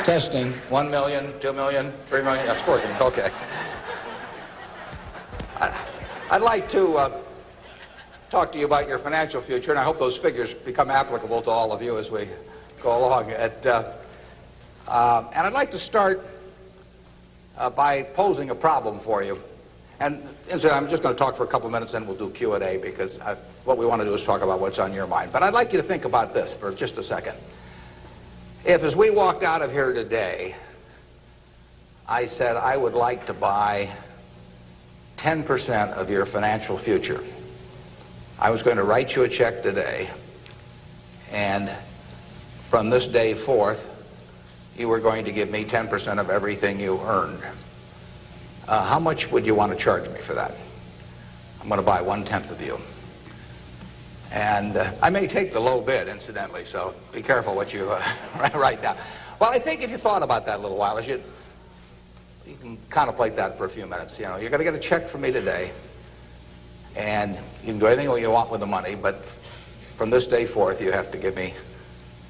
Testing. 1 million, 2 million, 3 million. That's working. Okay. I'd like to talk to you about your financial future, and I hope those figures become applicable to all of you as we go along. And I'd like to start by posing a problem for you. And incidentally, I'm just going to talk for a couple minutes, and we'll do Q&A, because what we want to do is talk about what's on your mind. But I'd like you to think about this for just a second. If, as we walked out of here today, I said I would like to buy 10% of your financial future, I was going to write you a check today, and from this day forth, you were going to give me 10% of everything you earned. How much would you want to charge me for that? I'm going to buy 1/10 of you. And I may take the low bid, incidentally, so be careful what you write down. Well, I think if you thought about that a little while, you can contemplate that for a few minutes. You know, you're going to get a check from me today, and you can do anything you want with the money, but from this day forth, you have to give me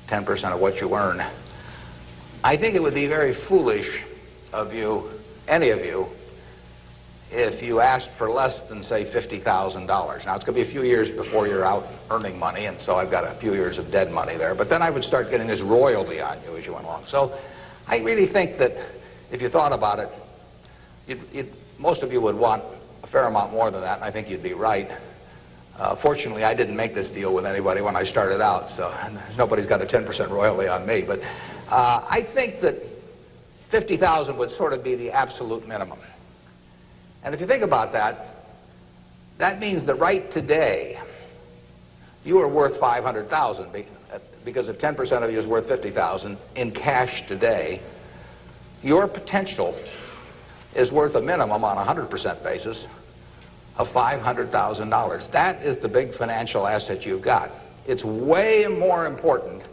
10% of what you earn. I think it would be very foolish of you, any of you, if you asked for less than, say, $50,000. Now, it's going to be a few years before you're out earning money, and so I've got a few years of dead money there. But then I would start getting this royalty on you as you went along. So I really think that if you thought about it, most of you would want a fair amount more than that, and I think you'd be right. Fortunately, I didn't make this deal with anybody when I started out, so nobody's got a 10% royalty on me. But I think that $50,000 would sort of be the absolute minimum. And if you think about that, that means that right today, you are worth $500,000, because if 10% of you is worth $50,000 in cash today, your potential is worth a minimum on a 100% basis of $500,000. That is the big financial asset you've got. It's way more important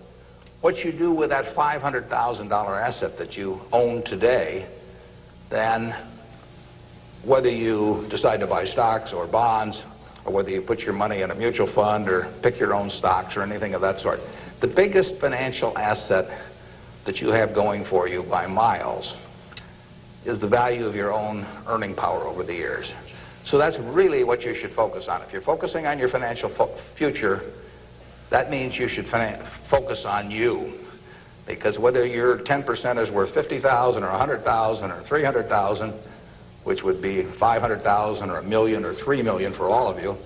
what you do with that $500,000 asset that you own today than whether you decide to buy stocks or bonds, or whether you put your money in a mutual fund or pick your own stocks or anything of that sort. The biggest financial asset that you have going for you by miles is the value of your own earning power over the years. So that's really what you should focus on. If you're focusing on your financial future, that means you should focus on you. Because whether your 10% is worth $50,000 or $100,000 or $300,000, which would be $500,000 or $1 million or $3 million for all of you,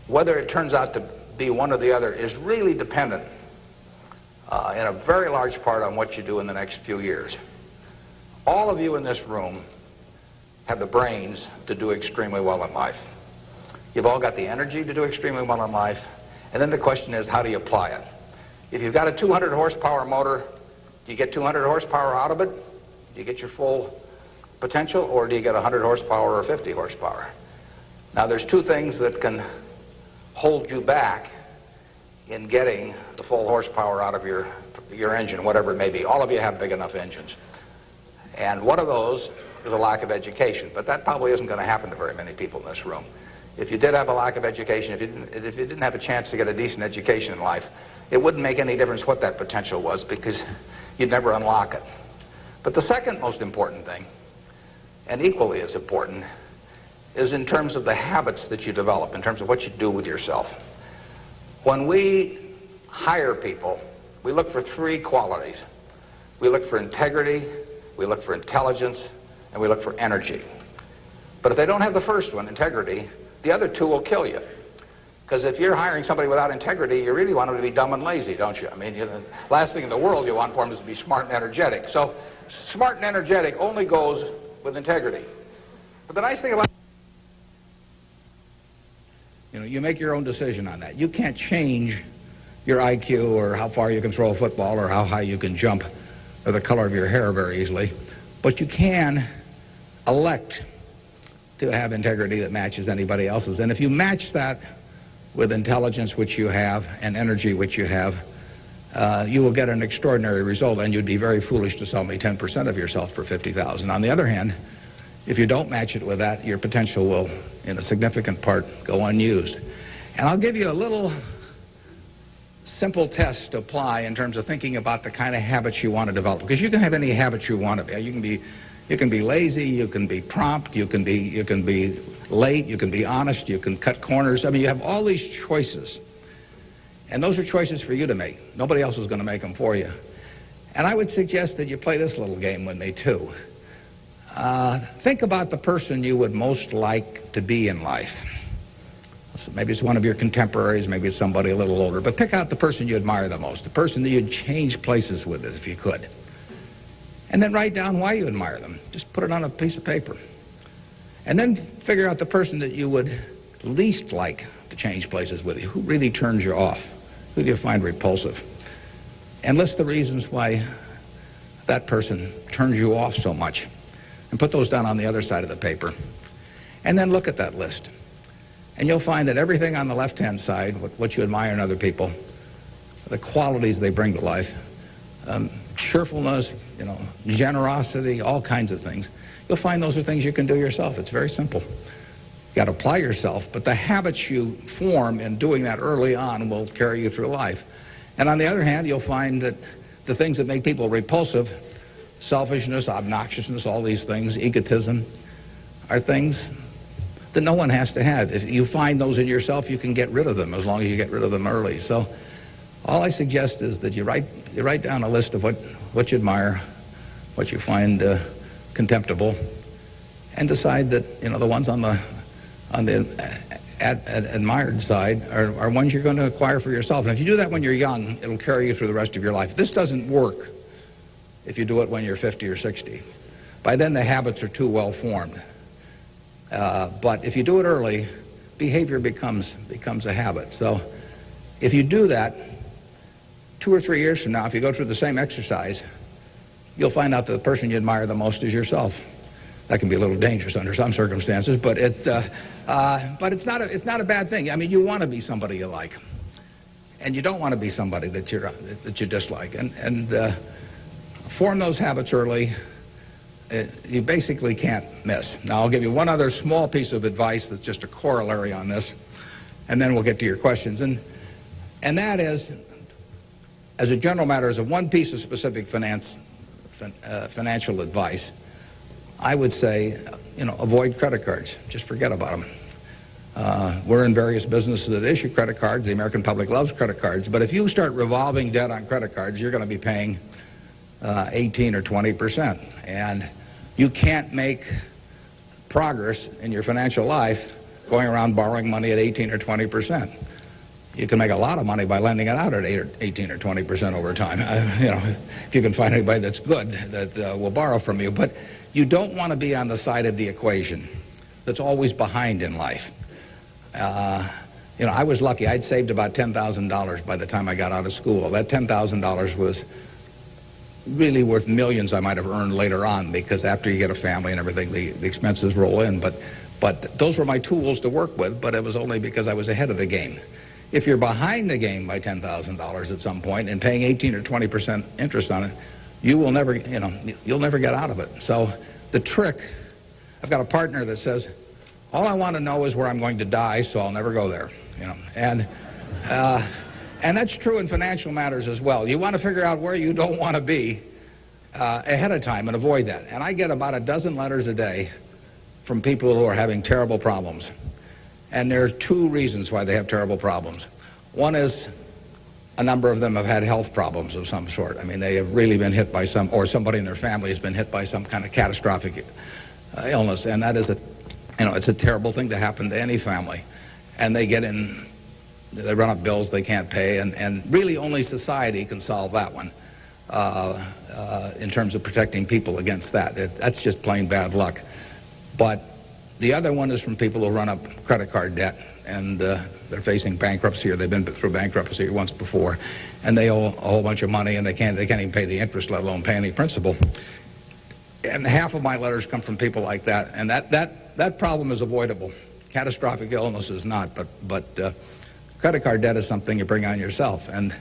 whether it turns out to be one or the other is really dependent in a very large part on what you do in the next few years. All of you in this room have the brains to do extremely well in life. You've all got the energy to do extremely well in life, and then the question is, how do you apply it? If you've got a 200 horsepower motor, do you get 200 horsepower out of it? Do you get your full potential, or do you get 100 horsepower or 50 horsepower? Now, there's two things that can hold you back in getting the full horsepower out of your engine, whatever it may be. All of you have big enough engines. And one of those is a lack of education, but that probably isn't going to happen to very many people in this room. If you did have a lack of education, if you didn't have a chance to get a decent education in life, it wouldn't make any difference what that potential was, because you'd never unlock it. But the second most important thing, and equally as important, is in terms of the habits that you develop, in terms of what you do with yourself. When we hire people, we look for three qualities. We look for integrity, we look for intelligence, and we look for energy. But if they don't have the first one, integrity, the other two will kill you. Because if you're hiring somebody without integrity, you really want them to be dumb and lazy, don't you? I mean, the last thing in the world you want for them is to be smart and energetic. So smart and energetic only goes with integrity. But the nice thing about you make your own decision on that. You can't change your IQ or how far you can throw a football or how high you can jump or the color of your hair very easily. But you can elect to have integrity that matches anybody else's. And if you match that with intelligence, which you have, and energy, which you have, you will get an extraordinary result, and you'd be very foolish to sell me 10% of yourself for $50,000. On the other hand, if you don't match it with that, your potential will, in a significant part, go unused. And I'll give you a little simple tests to apply in terms of thinking about the kind of habits you want to develop. Because you can have any habits you want to be. You can be lazy, you can be prompt, you can be late, you can be honest, you can cut corners. I mean, you have all these choices. And those are choices for you to make. Nobody else is going to make them for you. And I would suggest that you play this little game with me, too. Think about the person you would most like to be in life. So maybe it's one of your contemporaries, maybe it's somebody a little older, but pick out the person you admire the most, the person that you'd change places with if you could. And then write down why you admire them. Just put it on a piece of paper. And then figure out the person that you would least like to change places with you. Who really turns you off? Who do you find repulsive? And list the reasons why that person turns you off so much. And put those down on the other side of the paper. And then look at that list. And you'll find that everything on the left-hand side, what you admire in other people, the qualities they bring to life, cheerfulness, generosity, all kinds of things, you'll find those are things you can do yourself. It's very simple. You got to apply yourself, but the habits you form in doing that early on will carry you through life. And on the other hand, you'll find that the things that make people repulsive, selfishness, obnoxiousness, all these things, egotism, are things that no one has to have. If you find those in yourself, you can get rid of them as long as you get rid of them early. So all I suggest is that you write down a list of what you admire, what you find contemptible, and decide that the ones on the admired side are ones you're going to acquire for yourself. And if you do that when you're young, it'll carry you through the rest of your life. This doesn't work if you do it when you're 50 or 60. By then the habits are too well formed. But if you do it early, behavior becomes a habit. So if you do that, 2 or 3 years from now, if you go through the same exercise, you'll find out that the person you admire the most is yourself. That can be a little dangerous under some circumstances, but it's not a bad thing. I mean, you want to be somebody you like, and you don't want to be somebody that you dislike. And form those habits early. You basically can't miss. Now, I'll give you one other small piece of advice that's just a corollary on this, and then we'll get to your questions. And that is, as a general matter, as a one piece of specific financial advice, I would say, avoid credit cards. Just forget about them. We're in various businesses that issue credit cards. The American public loves credit cards. But if you start revolving debt on credit cards, you're going to be paying 18 or 20%. And you can't make progress in your financial life going around borrowing money at 18 or 20%. You can make a lot of money by lending it out at 18 or 20% over time. If you can find anybody that's good that will borrow from you. But you don't want to be on the side of the equation that's always behind in life. I was lucky. I'd saved about $10,000 by the time I got out of school. That $10,000 was really worth millions I might have earned later on, because after you get a family and everything, the expenses roll in. But those were my tools to work with, but it was only because I was ahead of the game. If you're behind the game by $10,000 at some point and paying 18 or 20% interest on it, you'll never get out of it. So the trick, I've got a partner that says, all I want to know is where I'm going to die, so I'll never go there. And that's true in financial matters as well. You want to figure out where you don't want to be ahead of time and avoid that. And I get about a dozen letters a day from people who are having terrible problems. And there are two reasons why they have terrible problems. One is a number of them have had health problems of some sort. I mean, they have really been hit by or somebody in their family has been hit by some kind of catastrophic illness. And that is it's a terrible thing to happen to any family. And they run up bills they can't pay, and really only society can solve that one in terms of protecting people against that. That's just plain bad luck. But the other one is from people who run up credit card debt, and they're facing bankruptcy, or they've been through bankruptcy once before, and they owe a whole bunch of money, and they can't even pay the interest, let alone pay any principal. And half of my letters come from people like that, and that problem is avoidable. Catastrophic illness is not, but credit card debt is something you bring on yourself, and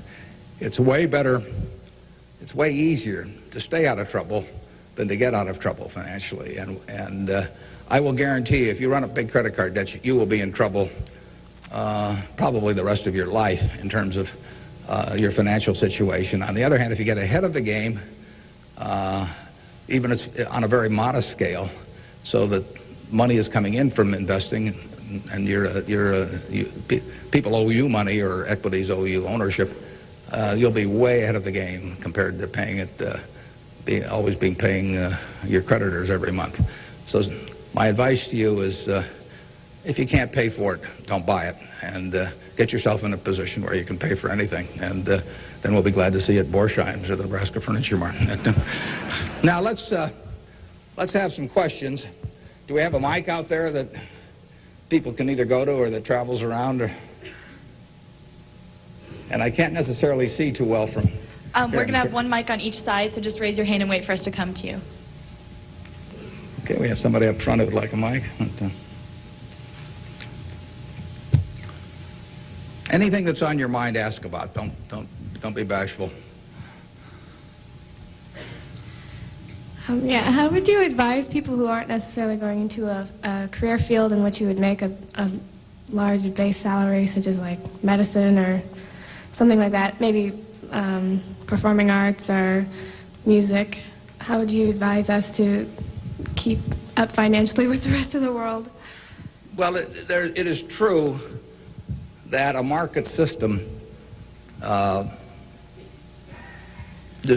it's way better, it's way easier to stay out of trouble than to get out of trouble financially. And I will guarantee you, if you run up big credit card debts, you will be in trouble probably the rest of your life in terms of your financial situation. On the other hand, if you get ahead of the game, even it's on a very modest scale, so that money is coming in from investing, and people owe you money or equities owe you ownership, you'll be way ahead of the game compared to paying it, paying your creditors every month. So my advice to you is, if you can't pay for it, don't buy it, and get yourself in a position where you can pay for anything, and then we'll be glad to see you at Borsheim's or the Nebraska Furniture Mart. Now let's have some questions. Do we have a mic out there that people can either go to or that travels around? And I can't necessarily see too well from we're going to have one mic on each side, so just raise your hand and wait for us to come to you. Okay, we have somebody up front who would like a mic. Anything that's on your mind, ask about. Don't be bashful. Yeah, how would you advise people who aren't necessarily going into a career field in which you would make a large base salary, such as like medicine or something like that, maybe performing arts or music? How would you advise us to keep up financially with the rest of the world? Well, it is true that a market system does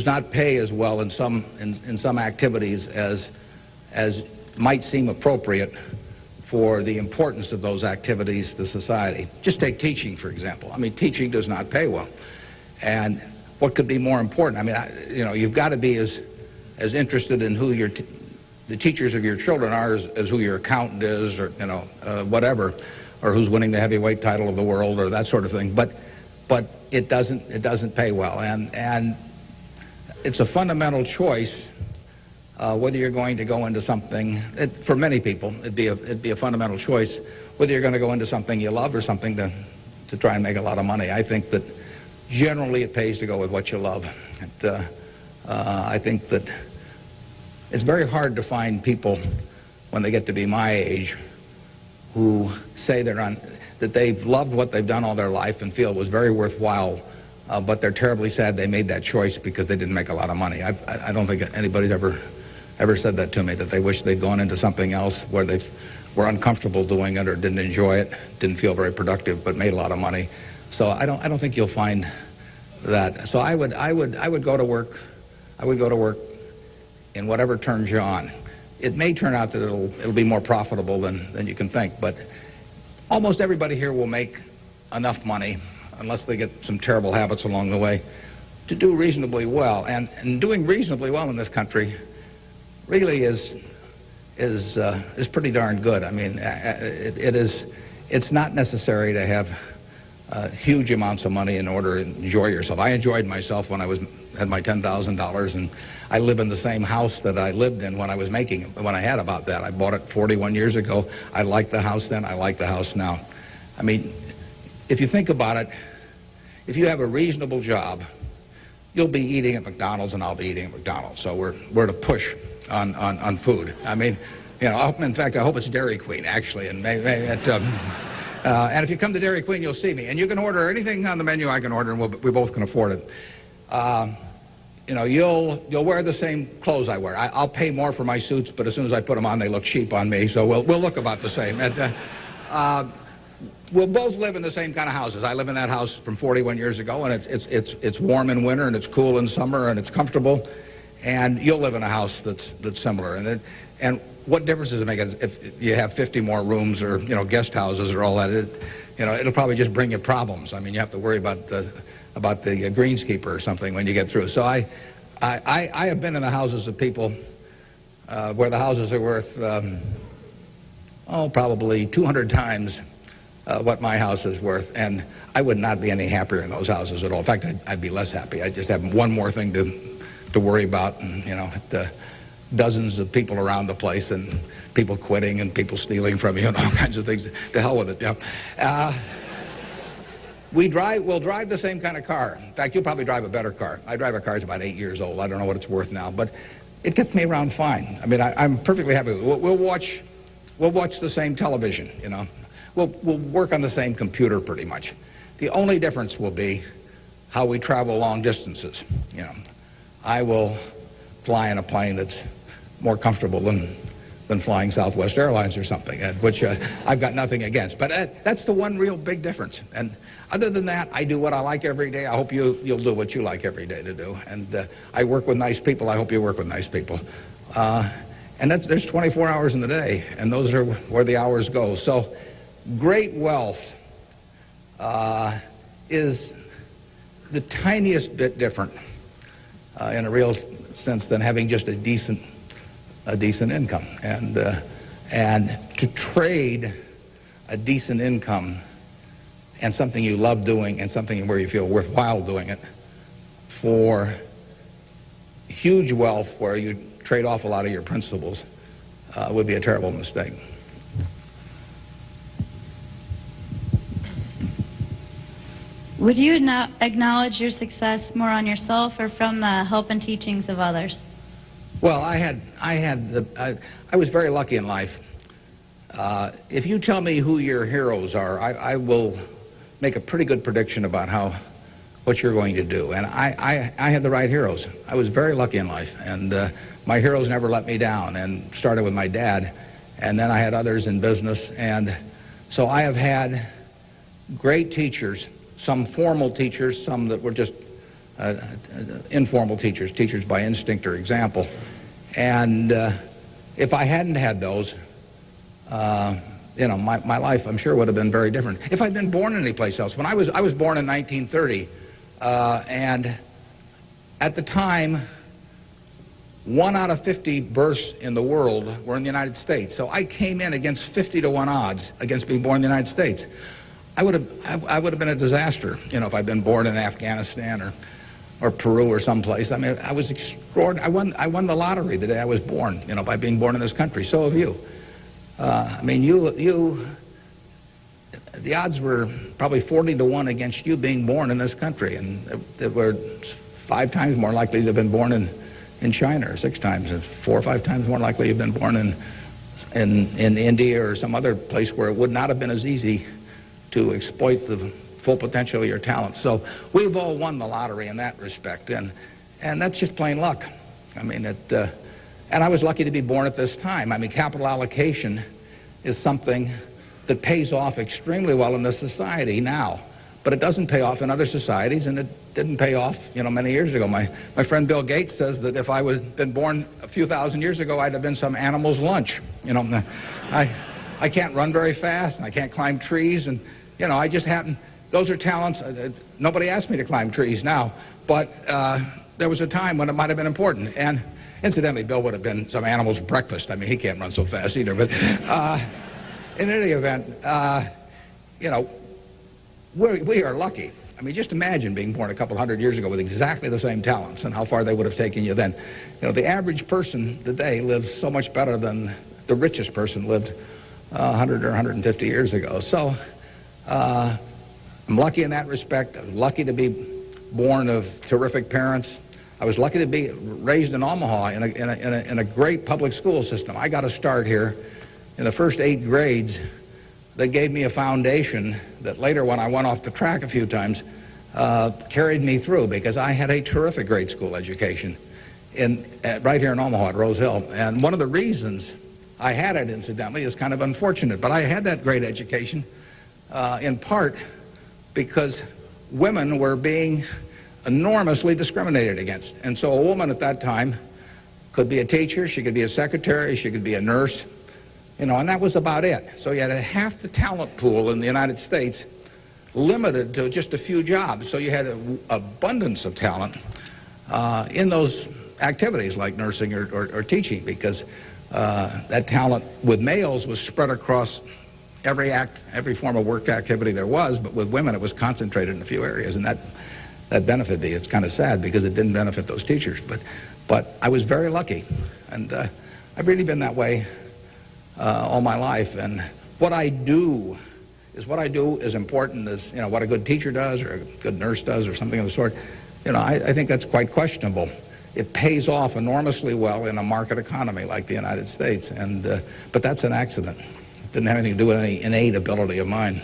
not pay as well in some activities as might seem appropriate for the importance of those activities to society. Just take teaching, for example. I mean, teaching does not pay well. And what could be more important? I mean, you've got to be as interested in who the teachers of your children are as who your accountant is, or whatever, or who's winning the heavyweight title of the world, or that sort of thing. But it doesn't pay well, and it's a fundamental choice whether you're going to go into something. For many people, it'd be a fundamental choice whether you're going to go into something you love or something to try and make a lot of money. I think that generally it pays to go with what you love. I think that it's very hard to find people when they get to be my age who say that they've loved what they've done all their life and feel it was very worthwhile, but they're terribly sad they made that choice because they didn't make a lot of money. I don't think anybody's ever said that to me, that they wish they'd gone into something else where they were uncomfortable doing it or didn't enjoy it, didn't feel very productive, but made a lot of money. So I don't think you'll find that. So I would go to work. I would go to work in whatever turns you on. It may turn out that it'll be more profitable than you can think, but almost everybody here will make enough money, unless they get some terrible habits along the way, to do reasonably well. And doing reasonably well in this country really is pretty darn good. I mean, it's not necessary to have huge amounts of money in order to enjoy yourself. I enjoyed myself when I had my $10,000, and I live in the same house that I lived in when I had about that. I bought it 41 years ago. I liked the house then. I like the house now. I mean, if you think about it, if you have a reasonable job, you'll be eating at McDonald's and I'll be eating at McDonald's. So we're to push on food. I mean, in fact, I hope it's Dairy Queen, actually, and and if you come to Dairy Queen, you'll see me. And you can order anything on the menu I can order, and we both can afford it. You'll wear the same clothes I wear. I'll pay more for my suits, but as soon as I put them on, they look cheap on me. So we'll look about the same. And, we'll both live in the same kind of houses. I live in that house from 41 years ago, and it's warm in winter, and it's cool in summer, and it's comfortable. And you'll live in a house that's similar. And what difference does it make if you have 50 more rooms or guest houses or all that? It'll probably just bring you problems. I mean, you have to worry about the greenskeeper or something when you get through. So I have been in the houses of people where the houses are worth probably 200 times what my house is worth, and I would not be any happier in those houses at all. In fact, I'd be less happy. I just have one more thing to worry about, and dozens of people around the place, and people quitting, and people stealing from you, and all kinds of things. To hell with it. We'll drive the same kind of car. In fact, you'll probably drive a better car. I drive a car that's about 8 years old. I don't know what it's worth now, but it gets me around fine. I mean, I'm perfectly happy. We'll watch the same television. We'll work on the same computer pretty much. The only difference will be how we travel long distances. You know, I will fly in a plane that's more comfortable than flying Southwest Airlines or something, which I've got nothing against. But that's the one real big difference. And other than that, I do what I like every day. I hope you'll do what you like every day to do. And I work with nice people. I hope you work with nice people. And there's 24 hours in the day, and those are where the hours go. So great wealth is the tiniest bit different in a real sense than having just a decent income. And to trade a decent income and something you love doing and something where you feel worthwhile doing it for huge wealth where you trade off a lot of your principles would be a terrible mistake. Would you acknowledge your success more on yourself or from the help and teachings of others? Well, I was very lucky in life. If you tell me who your heroes are, I will make a pretty good prediction about what you're going to do. And I had the right heroes. I was very lucky in life, and my heroes never let me down. And started with my dad, and then I had others in business, and so I have had great teachers. Some formal teachers, some that were just informal teachers by instinct or example. And if I hadn't had those, you know, my life, I'm sure, would have been very different. If I'd been born anyplace else. When I was born in 1930, and at the time, 1 out of 50 births in the world were in the United States. So I came in against 50 to 1 odds against being born in the United States. I would have been a disaster, you know, if I'd been born in Afghanistan or Peru or someplace. I mean, I was extraordinary. I won the lottery the day I was born, you know, by being born in this country. So have you. I mean, the odds were probably 40 to 1 against you being born in this country, and they were 5 times more likely to have been born in China, or 6 times, and 4 or 5 times more likely to have been born in India or some other place where it would not have been as easy to exploit the full potential of your talent. So we've all won the lottery in that respect, and that's just plain luck. I mean, and I was lucky to be born at this time. I mean, capital allocation is something that pays off extremely well in this society now, but it doesn't pay off in other societies, and it didn't pay off, you know, many years ago. My friend Bill Gates says that if I had been born a few thousand years ago, I'd have been some animal's lunch. You know, I can't run very fast, and I can't climb trees, and you know, I just happen. Those are talents. Nobody asked me to climb trees now, but there was a time when it might have been important. And incidentally, Bill would have been some animal's breakfast. I mean, he can't run so fast either. But in any event, you know, we are lucky. I mean, just imagine being born a couple hundred years ago with exactly the same talents and how far they would have taken you then. You know, the average person today lives so much better than the richest person lived 100 or 150 years ago. So I'm lucky in that respect. I was lucky to be born of terrific parents. I was lucky to be raised in Omaha in a great public school system. I got a start here in the first 8 grades that gave me a foundation that later, when I went off the track a few times, carried me through, because I had a terrific grade school education right here in Omaha at Rose Hill. And one of the reasons I had it, incidentally, is kind of unfortunate, but I had that great education in part because women were being enormously discriminated against. And so a woman at that time could be a teacher, she could be a secretary, she could be a nurse, you know, and that was about it. So you had half the talent pool in the United States limited to just a few jobs. So you had an abundance of talent in those activities like nursing or teaching, because that talent with males was spread across every form of work activity there was, but with women it was concentrated in a few areas, and that benefited me. It's kind of sad because it didn't benefit those teachers, but I was very lucky, and I've really been that way all my life. And what I do is important as, you know, what a good teacher does or a good nurse does or something of the sort. You know, I think that's quite questionable. It pays off enormously well in a market economy like the United States, and but that's an accident. It didn't have anything to do with any innate ability of mine.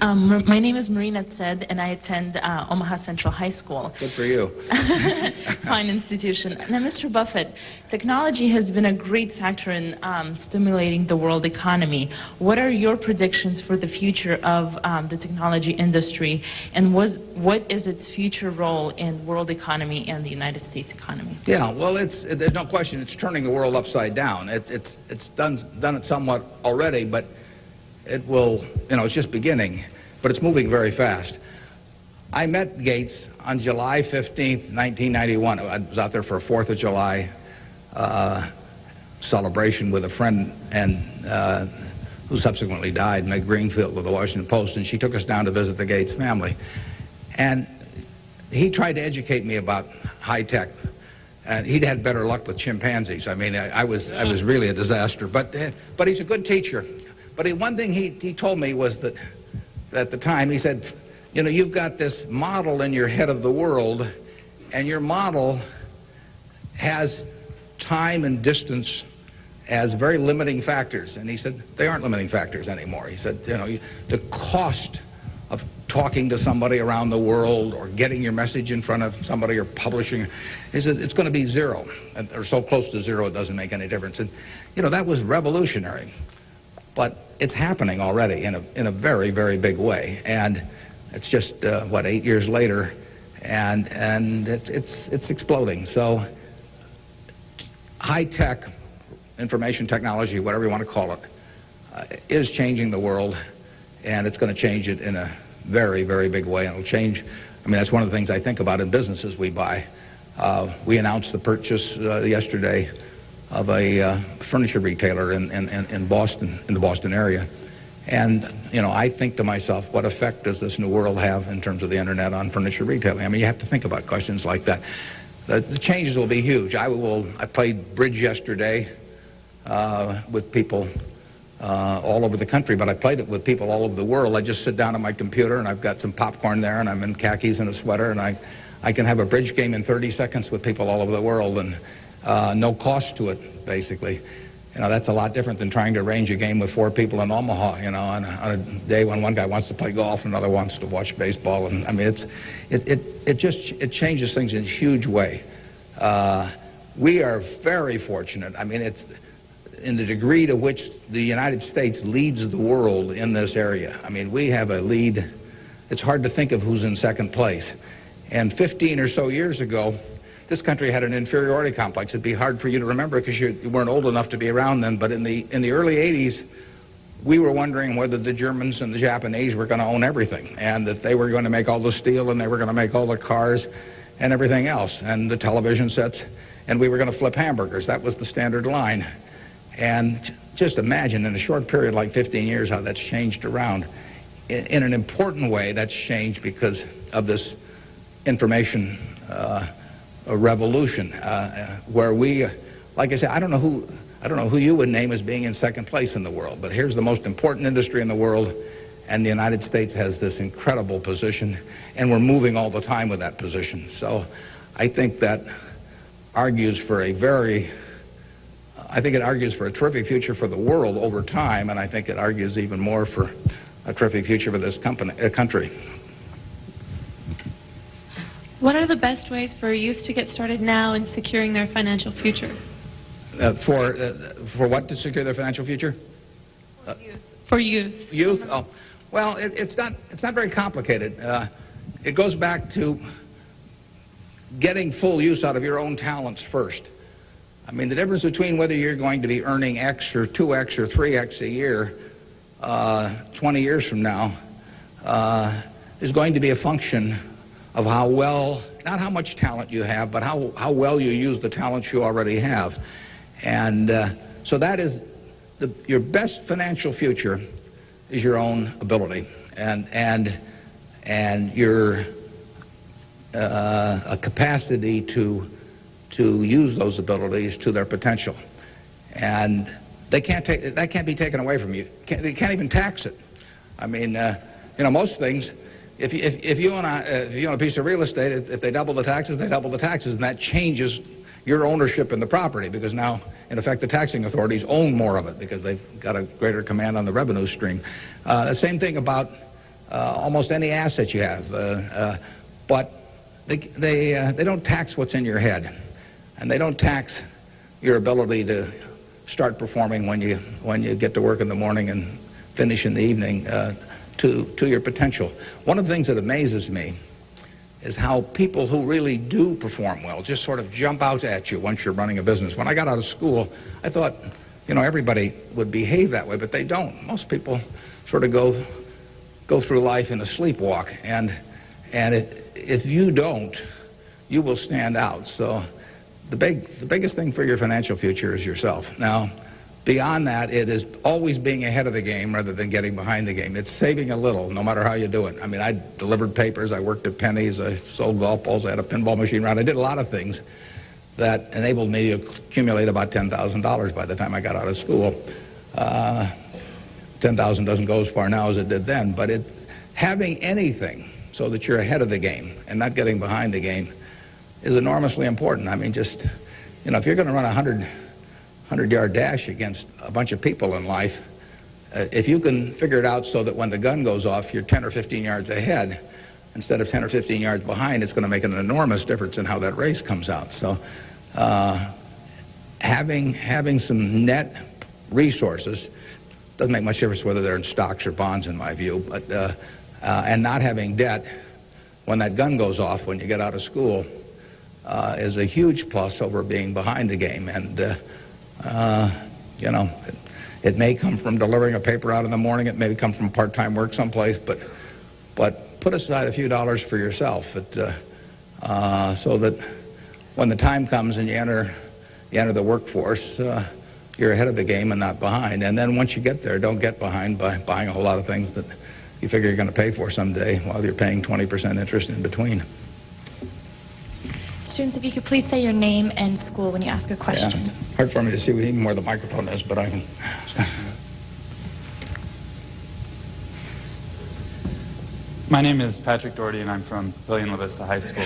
My name is Marina Tsed, and I attend Omaha Central High School. Good for you. Fine institution. Now, Mr. Buffett, technology has been a great factor in stimulating the world economy. What are your predictions for the future of the technology industry, and what is its future role in world economy and the United States economy? Yeah, well, there's no question it's turning the world upside down. It's done it somewhat already, but it will, it's just beginning, but it's moving very fast. I met Gates on July 15th, 1991. I was out there for a 4th of July celebration with a friend and who subsequently died, Meg Greenfield of the Washington Post, and she took us down to visit the Gates family. And he tried to educate me about high tech. And he'd had better luck with chimpanzees. I mean, I was really a disaster. But he's a good teacher. But one thing he told me was that at the time, he said, you've got this model in your head of the world, and your model has time and distance as very limiting factors. And he said, they aren't limiting factors anymore. He said, the cost of talking to somebody around the world or getting your message in front of somebody or publishing, he said, it's going to be zero, or so close to zero it doesn't make any difference. And, that was revolutionary. But it's happening already in a very, very big way, and it's just 8 years later, and it's exploding. So high tech, information technology, whatever you want to call it, is changing the world, and it's going to change it in a very, very big way. And it'll change. I mean, that's one of the things I think about in businesses we buy. We announced the purchase yesterday of a furniture retailer in Boston, in the Boston area. And, I think to myself, what effect does this new world have in terms of the internet on furniture retailing? I mean, you have to think about questions like that. The changes will be huge. I played bridge yesterday with people all over the country, but I played it with people all over the world. I just sit down on my computer, and I've got some popcorn there, and I'm in khakis and a sweater, and I can have a bridge game in 30 seconds with people all over the world, and no cost to it, basically. That's a lot different than trying to arrange a game with 4 people in Omaha, on a day when one guy wants to play golf and another wants to watch baseball. And I mean, it changes things in a huge way. We are very fortunate. I mean, it's in the degree to which the United States leads the world in this area. I mean, we have a lead. It's hard to think of who's in second place. And 15 or so years ago, this country had an inferiority complex. It'd be hard for you to remember because you weren't old enough to be around then. But in the early 80s, we were wondering whether the Germans and the Japanese were going to own everything, and that they were going to make all the steel, and they were going to make all the cars and everything else, and the television sets, and we were going to flip hamburgers. That was the standard line. And just imagine in a short period like 15 years how that's changed around. In an important way, that's changed because of this information a revolution, where we, like I said, I don't know who you would name as being in second place in the world, but here's the most important industry in the world, and the United States has this incredible position, and we're moving all the time with that position. So I think that argues for it argues for a terrific future for the world over time, and I think it argues even more for a terrific future for this country. What are the best ways for youth to get started now in securing their financial future? For what to secure their financial future? For youth. Youth? Oh, well, it's not very complicated. It goes back to getting full use out of your own talents first. I mean, the difference between whether you're going to be earning X or 2X or 3X a year 20 years from now is going to be a function of how well, not how much talent you have, but how well you use the talents you already have. And so that is your best financial future is your own ability and your a capacity to use those abilities to their potential. And that can't be taken away from you. They can't even tax it. I mean, most things, if you own a piece of real estate, if they double the taxes, they double the taxes, and that changes your ownership in the property, because now, in effect, the taxing authorities own more of it because they've got a greater command on the revenue stream. The same thing about almost any asset you have. But they don't tax what's in your head, and they don't tax your ability to start performing when you get to work in the morning and finish in the evening to your potential. One of the things that amazes me is how people who really do perform well just sort of jump out at you once you're running a business. When I got out of school, I thought, everybody would behave that way, but they don't. Most people sort of go through life in a sleepwalk, and if you don't, you will stand out. So the biggest thing for your financial future is yourself. Now, beyond that, it is always being ahead of the game rather than getting behind the game. It's saving a little, no matter how you do it. I mean, I delivered papers, I worked at Penny's, I sold golf balls, I had a pinball machine around. I did a lot of things that enabled me to accumulate about $10,000 by the time I got out of school. 10,000 doesn't go as far now as it did then, but having anything so that you're ahead of the game and not getting behind the game is enormously important. I mean, just, if you're going to run a 100-yard dash against a bunch of people in life, if you can figure it out so that when the gun goes off, you're 10 or 15 yards ahead instead of 10 or 15 yards behind, it's going to make an enormous difference in how that race comes out. So having some net resources doesn't make much difference whether they're in stocks or bonds, in my view, but and not having debt when that gun goes off when you get out of school is a huge plus over being behind the game. And it may come from delivering a paper out in the morning, it may come from part-time work someplace, but put aside a few dollars for yourself so that when the time comes and you enter the workforce, you're ahead of the game and not behind. And then once you get there, don't get behind by buying a whole lot of things that you figure you're going to pay for someday while you're paying 20% interest in between. Students, if you could please say your name and school when you ask a question. Yeah, it's hard for me to see even where the microphone is, but I can. My name is Patrick Doherty, and I'm from Pillion La Vista High School.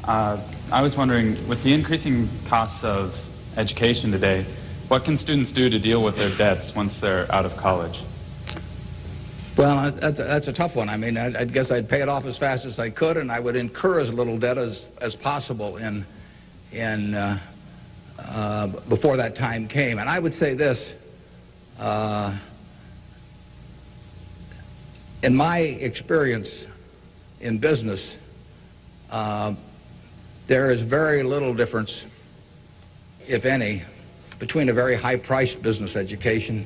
I was wondering, with the increasing costs of education today, what can students do to deal with their debts once they're out of college? Well, that's a tough one. I mean, I guess I'd pay it off as fast as I could, and I would incur as little debt as possible before that time came. And I would say this, in my experience in business, there is very little difference, if any, between a very high-priced business education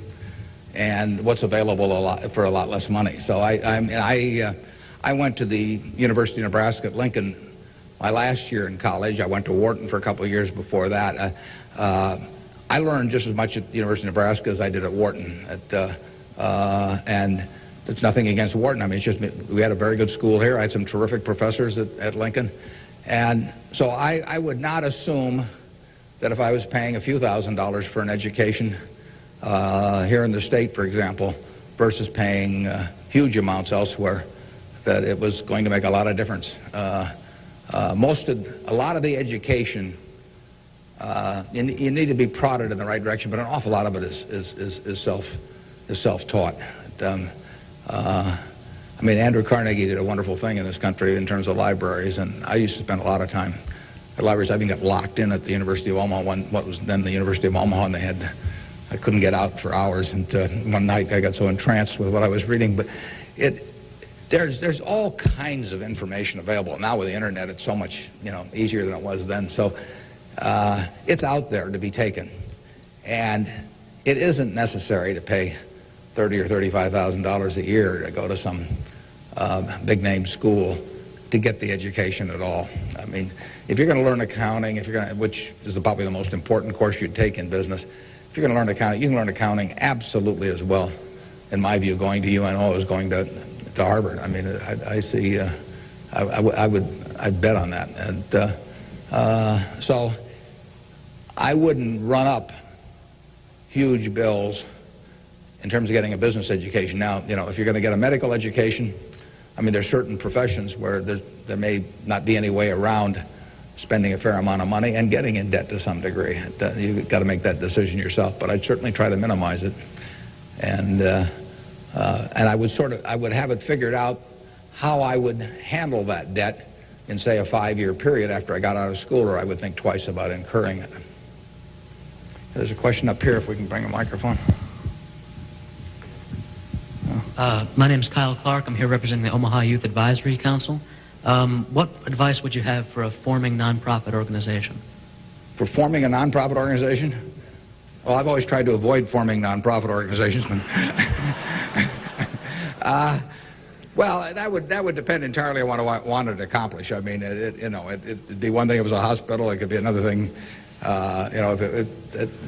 and what's available for a lot less money. So I went to the University of Nebraska at Lincoln my last year in college. I went to Wharton for a couple of years before that. I learned just as much at the University of Nebraska as I did at Wharton. And it's nothing against Wharton. I mean, it's just we had a very good school here. I had some terrific professors at Lincoln. And so I would not assume that if I was paying a few $1,000s for an education here in the state, for example, versus paying huge amounts elsewhere, that it was going to make a lot of difference. A lot of the education, you need to be prodded in the right direction, but an awful lot of it is self-taught. I mean, Andrew Carnegie did a wonderful thing in this country in terms of libraries, and I used to spend a lot of time at libraries. I even got locked in at the University of Omaha, what was then the University of Omaha, and I couldn't get out for hours. And one night I got so entranced with what I was reading. But there's all kinds of information available now with the internet. It's so much easier than it was then. So it's out there to be taken, and it isn't necessary to pay $30,000 or $35,000 a year to go to some big name school to get the education at all. I mean, if you're going to learn accounting, which is probably the most important course you'd take in business, if you're going to learn accounting, you can learn accounting absolutely as well, in my view, going to UNO as going to Harvard. I mean, I see. I'd bet on that, and so I wouldn't run up huge bills in terms of getting a business education. Now, if you're going to get a medical education, I mean, there's certain professions where there may not be any way around spending a fair amount of money and getting in debt to some degree. You've got to make that decision yourself, but I'd certainly try to minimize it. And And I would have it figured out how I would handle that debt in, say, a 5-year period after I got out of school, or I would think twice about incurring it. There's a question up here, if we can bring a microphone. My name is Kyle Clark. I'm here representing the Omaha Youth Advisory Council. What advice would you have for a forming nonprofit organization? For forming a nonprofit organization? Well, I've always tried to avoid forming nonprofit organizations. But well, that would depend entirely on what I wanted to accomplish. I mean, it'd be one thing if it was a hospital. It could be another thing.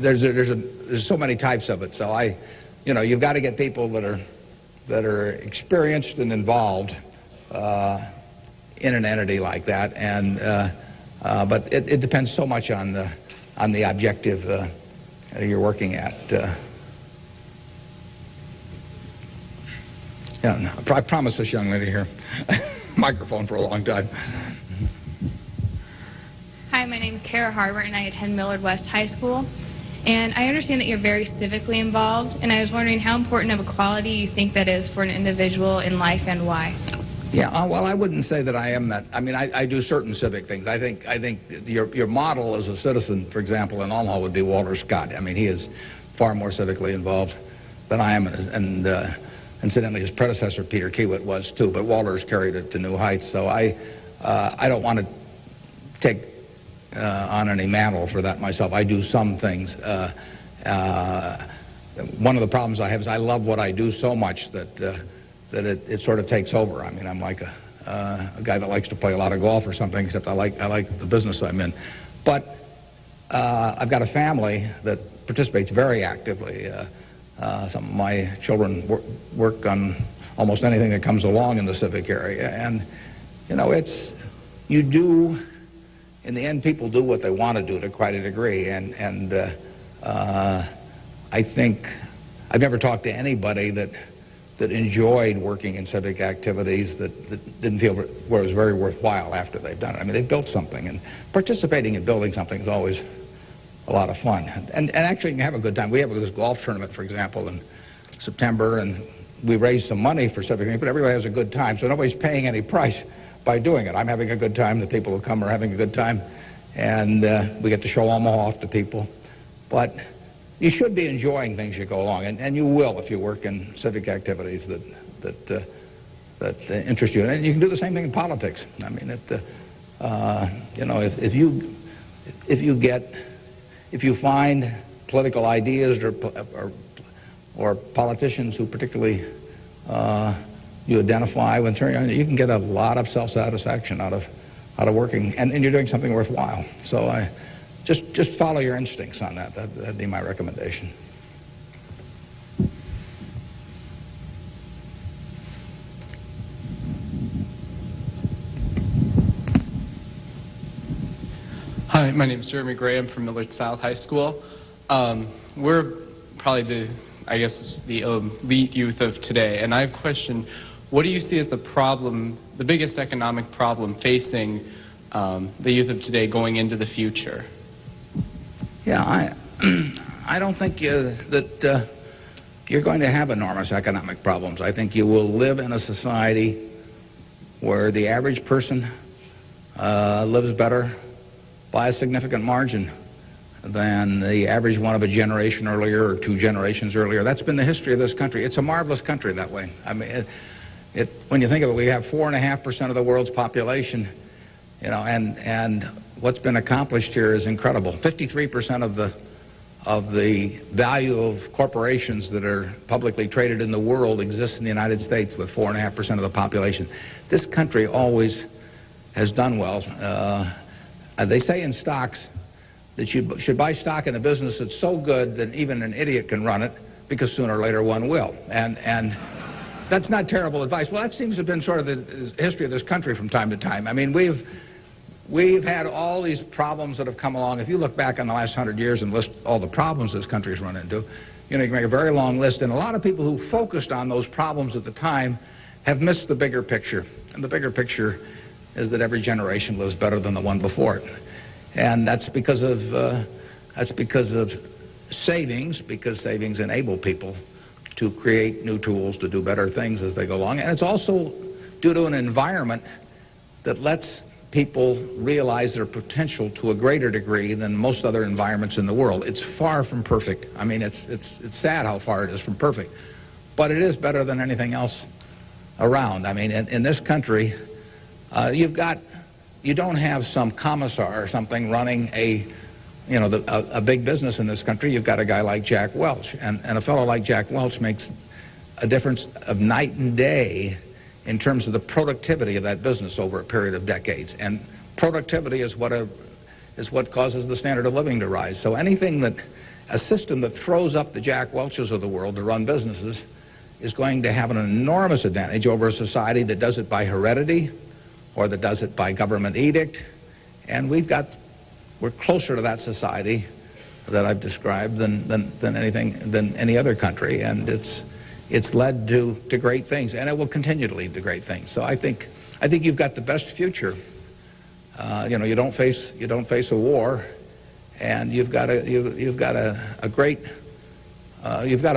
There's so many types of it. So you've got to get people that are experienced and involved in an entity like that. And but it depends so much on the objective you're working at. Yeah, no, I promised this young lady here microphone for a long time. Hi, my name is Kara Harbert, and I attend Millard West High School. And I understand that you're very civically involved, and I was wondering how important of a quality you think that is for an individual in life and why. Yeah, well, I wouldn't say that I am that. I mean, I do certain civic things. I think your model as a citizen, for example, in Omaha would be Walter Scott. I mean, he is far more civically involved than I am, and incidentally, his predecessor, Peter Kiewit, was too, but Walter's carried it to new heights. So I don't want to take on any mantle for that myself. I do some things. One of the problems I have is I love what I do so much that it sort of takes over. I mean, I'm like a guy that likes to play a lot of golf or something, except I like the business I'm in. But I've got a family that participates very actively. Some of my children work on almost anything that comes along in the civic area. And, you do, in the end, people do what they want to do to quite a degree. And I think I've never talked to anybody that enjoyed working in civic activities that didn't feel where it was very worthwhile after they've done it. I mean, they've built something, and participating in building something is always a lot of fun. And actually, you can have a good time. We have this golf tournament, for example, in September, and we raise some money for civic things, but everybody has a good time, so nobody's paying any price by doing it. I'm having a good time. The people who come are having a good time, and we get to show Omaha off to people. But you should be enjoying things you go along, and you will if you work in civic activities that interest you. And you can do the same thing in politics. I mean, if you find political ideas or politicians who particularly you identify with, you can get a lot of self-satisfaction out of working, and you're doing something worthwhile. So just follow your instincts on that. That'd be my recommendation. Hi, my name is Jeremy Graham from Millard South High School. We're probably the elite youth of today, and I have a question. What do you see as the biggest economic problem facing the youth of today going into the future? Yeah, I don't think that you're going to have enormous economic problems. I think you will live in a society where the average person lives better by a significant margin than the average one of a generation earlier or 2 generations earlier. That's been the history of this country. It's a marvelous country that way. I mean, when you think of it, we have 4.5% of the world's population, and what's been accomplished here is incredible. 53% of the value of corporations that are publicly traded in the world exists in the United States with 4.5% of the population. This country always has done well. They say in stocks that you should buy stock in a business that's so good that even an idiot can run it, because sooner or later one will. And that's not terrible advice. Well, that seems to have been sort of the history of this country from time to time. I mean, we've had all these problems that have come along. If you look back on the last 100 years and list all the problems this country's run into, you can make a very long list. And a lot of people who focused on those problems at the time have missed the bigger picture. And the bigger picture is that every generation lives better than the one before it. And that's because of savings, because savings enable people to create new tools to do better things as they go along. And it's also due to an environment that lets people realize their potential to a greater degree than most other environments in the world. It's far from perfect. I mean, it's sad how far it is from perfect, but it is better than anything else around. I mean, in this country, you don't have some commissar or something running a big business in this country. You've got a guy like Jack Welch, and a fellow like Jack Welch makes a difference of night and day in terms of the productivity of that business over a period of decades. And productivity is what causes the standard of living to rise. So a system that throws up the Jack Welches of the world to run businesses is going to have an enormous advantage over a society that does it by heredity or that does it by government edict. And we're closer to that society that I've described than any other country, and it's led to great things, and it will continue to lead to great things. So I think you've got the best future. You don't face a war, and you've got a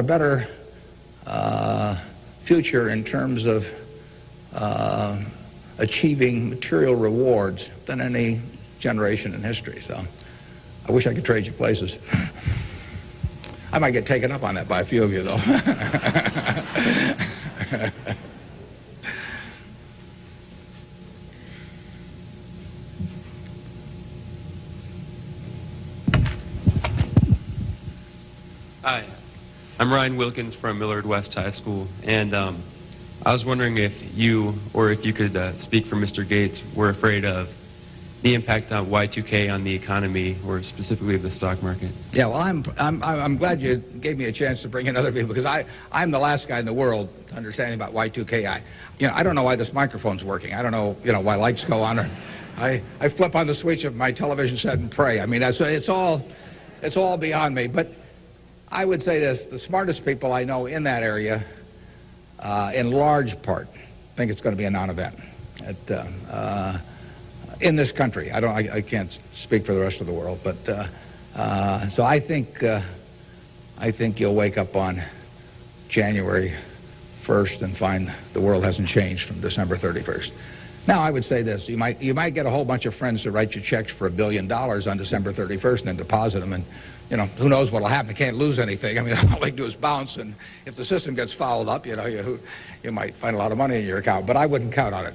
better future in terms of achieving material rewards than any generation in history. So I wish I could trade you places. I might get taken up on that by a few of you, though. Hi, I'm Ryan Wilkins from Millard West High School, and I was wondering if you could speak for Mr. Gates, were afraid of the impact on Y2K on the economy, or specifically the stock market. Yeah, well, I'm glad you gave me a chance to bring in other people, because I'm the last guy in the world to understand about Y2K. I don't know why this microphone's working. I don't know, why lights go on. Or I flip on the switch of my television set and pray. I mean, it's all beyond me. But I would say this: the smartest people I know in that area, in large part, think it's going to be a non-event. In this country. I can't speak for the rest of the world, but so I think you'll wake up on January 1st and find the world hasn't changed from December 31st. Now, I would say this: you might get a whole bunch of friends to write you checks for $1 billion on December 31st and then deposit them, and who knows what'll happen? You can't lose anything. I mean, all they do is bounce, and if the system gets fouled up, you might find a lot of money in your account. But I wouldn't count on it.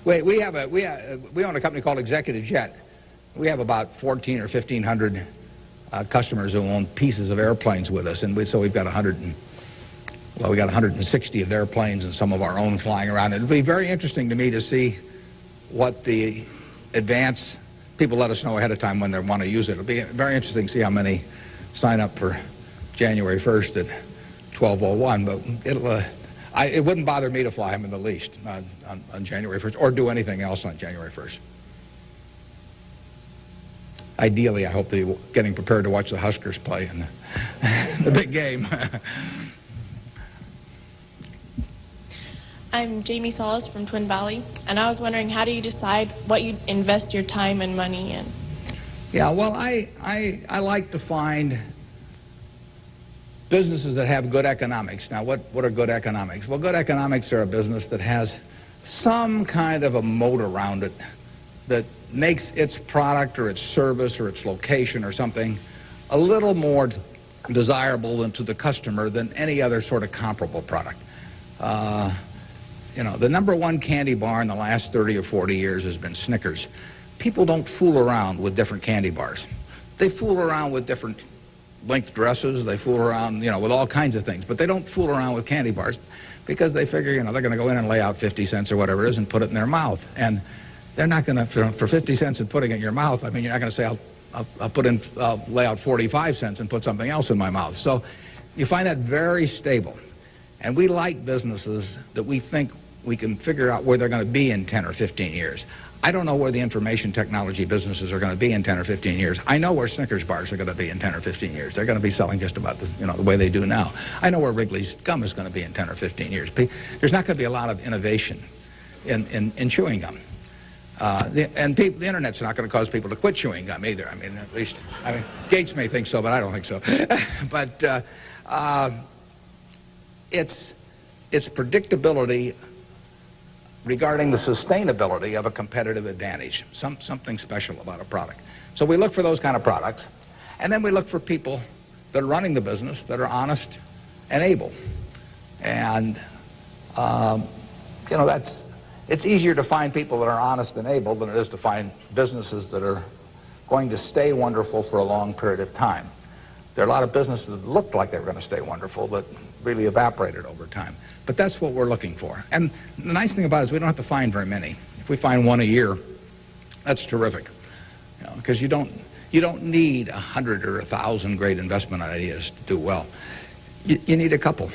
We own a company called Executive Jet. We have about 1,400 or 1,500 customers who own pieces of airplanes with us, and so we've got 160 of their planes and some of our own flying around. It'll be very interesting to me to see what the advance people let us know ahead of time when they want to use it. It'll be very interesting to see how many sign up for January 1st at 12:01, but it wouldn't bother me to fly him in the least on January 1st or do anything else on January 1st. Ideally, I hope they're getting prepared to watch the Huskers play in the big game. I'm Jamie Solis from Twin Valley, and I was wondering, how do you decide what you invest your time and money in? Yeah, well, I like to find businesses that have good economics. Now, what are good economics? Well, good economics are a business that has some kind of a moat around it that makes its product or its service or its location or something a little more desirable to the customer than any other sort of comparable product. The number one candy bar in the last 30 or 40 years has been Snickers. People don't fool around with different candy bars. They fool around with different length dresses. They fool around, with all kinds of things. But they don't fool around with candy bars because they figure, they're going to go in and lay out 50 cents or whatever it is and put it in their mouth. And they're not going to, for 50 cents and putting it in your mouth, I mean, you're not going to say, I'll lay out 45 cents and put something else in my mouth. So you find that very stable. And we like businesses that we think we can figure out where they're going to be in 10 or 15 years. I don't know where the information technology businesses are going to be in 10 or 15 years. I know where Snickers bars are going to be in 10 or 15 years. They're going to be selling just about the way they do now. I know where Wrigley's gum is going to be in 10 or 15 years. There's not going to be a lot of innovation in chewing gum. The internet's not going to cause people to quit chewing gum either. I mean, Gates may think so, but I don't think so. But it's predictability regarding the sustainability of a competitive advantage, something special about a product. So we look for those kind of products, and then we look for people that are running the business that are honest and able. And, you know, it's easier to find people that are honest and able than it is to find businesses that are going to stay wonderful for a long period of time. There are a lot of businesses that looked like they were going to stay wonderful that really evaporated over time. But that's what we're looking for. And the nice thing about it is we don't have to find very many. If we find one a year, that's terrific. You know, because you don't need 100 or 1,000 great investment ideas to do well. You need a couple.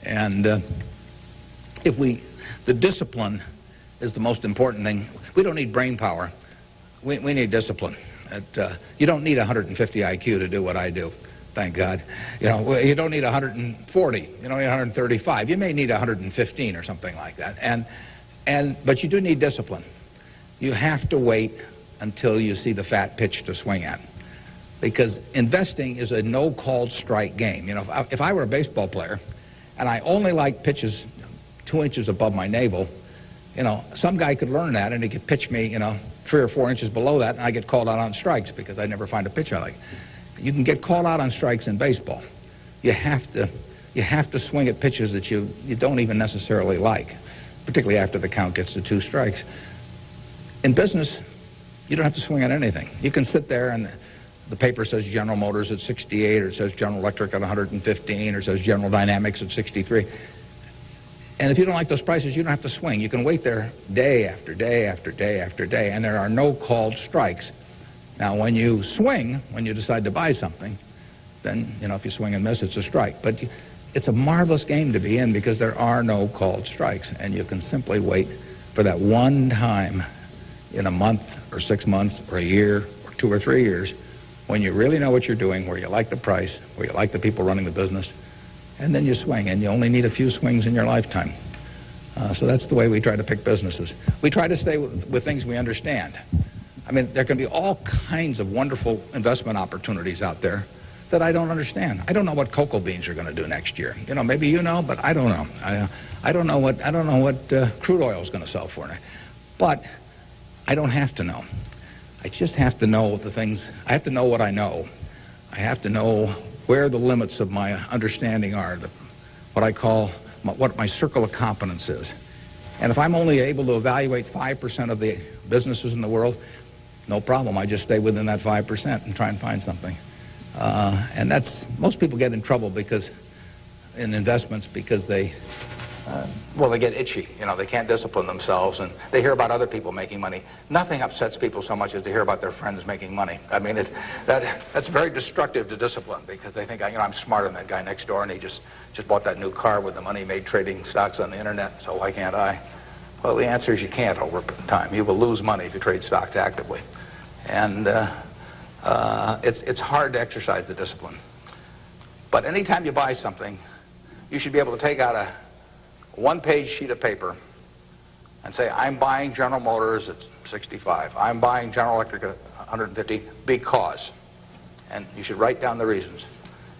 And the discipline is the most important thing. We don't need brain power. We need discipline. You don't need 150 IQ to do what I do, thank God. You know, you don't need 140. You don't need 135. You may need 115 or something like that. But you do need discipline. You have to wait until you see the fat pitch to swing at. Because investing is a no-called strike game. You know, if I were a baseball player and I only liked pitches 2 inches above my navel, you know, some guy could learn that and he could pitch me, you know, 3 or 4 inches below that, and I get called out on strikes because I never find a pitch I like. You can get called out on strikes in baseball. You have to swing at pitches that you don't even necessarily like, particularly after the count gets to 2 strikes. In business, you don't have to swing at anything. You can sit there and the paper says General Motors at 68, or it says General Electric at 115, or it says General Dynamics at 63. And if you don't like those prices, you don't have to swing. You can wait there day after day after day after day, and there are no called strikes. Now, when you swing, when you decide to buy something, then, you know, if you swing and miss, it's a strike. But it's a marvelous game to be in because there are no called strikes, and you can simply wait for that one time in a month or 6 months or a year or 2 or 3 years when you really know what you're doing, where you like the price, where you like the people running the business, and then you swing, and you only need a few swings in your lifetime. So that's the way we try to pick businesses. We try to stay with things we understand. I mean, there can be all kinds of wonderful investment opportunities out there that I don't understand. I don't know what cocoa beans are going to do next year. You know, maybe you know, but I don't know. I don't know what crude oil is going to sell for. But I don't have to know. I just have to know the things. I have to know what I know. I have to know where the limits of my understanding are, what I call what my circle of competence is. And if I'm only able to evaluate 5% of the businesses in the world, no problem. I just stay within that 5% and try and find something. And that's, most people get in trouble because, in investments, because they get itchy. You know, they can't discipline themselves, and they hear about other people making money. Nothing upsets people so much as to hear about their friends making money. I mean, that's very destructive to discipline because they think, you know, I'm smarter than that guy next door, and he just bought that new car with the money he made trading stocks on the internet, so why can't I? Well, the answer is you can't over time. You will lose money if you trade stocks actively. And it's hard to exercise the discipline. But anytime you buy something, you should be able to take out a one-page sheet of paper and say, I'm buying General Motors at 65. I'm buying General Electric at 150 because. And you should write down the reasons.